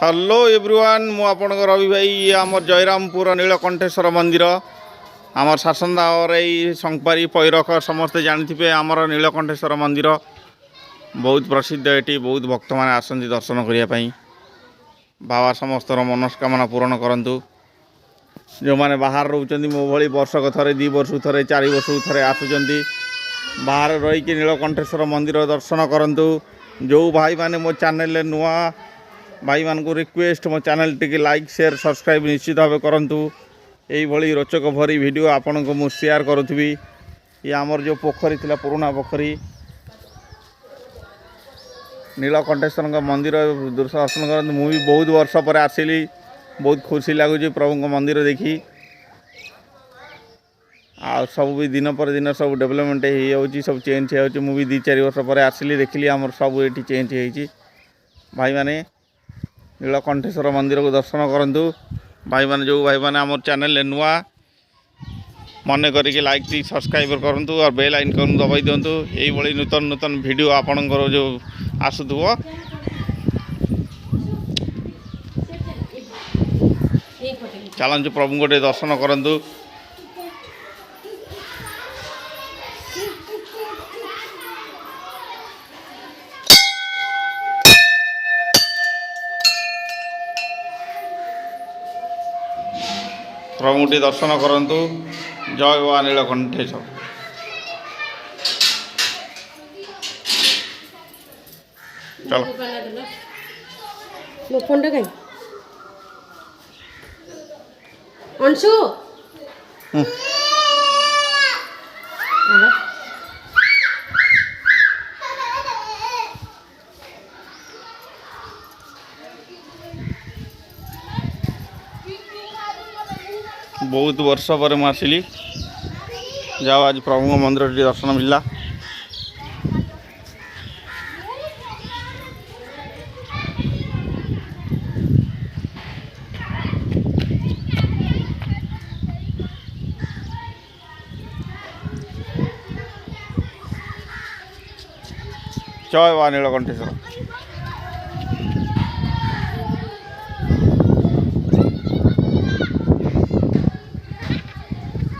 Hello everyone मु आपणकर रवि भाई आमर जयरामपुर नीलकंठेश्वर मंदिर आमर शासनदा और यही संपारी पैरख समस्ते जानते आमर नीलकंठेश्वर मंदिर बहुत प्रसिद्ध ये बहुत भक्त मैंने आसती दर्शन करने बाबा समस्त मनस्कामना पूरण करूँ जो मैंने बाहर रोच मो भली वर्षक थे 2 वर्ष थे 4 वर्ष थे आसुँच बाहर रहीकि नीलकंठेश्वर मंदिर दर्शन करूँ जो भाई मैंने मो चैनल नुआ भाई मान को रिक्वेस्ट मो channel T like share subscribe निश्चित भाव करूँ यही रोचक भरी वीडियो आपण को मुझे शेयर करुँगी ये आमर जो पोखरी थी पुराना पोखरी नीलकंठेश्वर मंदिर दर्शन कर मुझे बहुत वर्ष पर आसिली बहुत खुशी लगुच प्रभु मंदिर देखी आ सब भी दिन पर दिन सब डेवलपमेंट हो सब चेंज हो मुझे 2-4 वर्ष पर आसिली देखिली आमर सब ये चेंज हो भाई माने नीलकंठेश्वर मंदिर को दर्शन करूँ भाई माने जो भाई माने आमर चैनल नुआ मन करके लाइक सब्सक्राइब करूँ और बेल आइकन दबाई दिंतु यही नूतन नूतन वीडियो आपणकर जो आसुव चलतु प्रभु को दर्शन करूँ प्रभु टी दर्शन करूँ जय बाबा नीलकंठेश्वर चलो फोन कहीं अंशु बहुत वर्ष पर आसिली जाओ आज प्रभु मंदिर टी दर्शन मिलला जय बाबा नीलकंठेश्वर।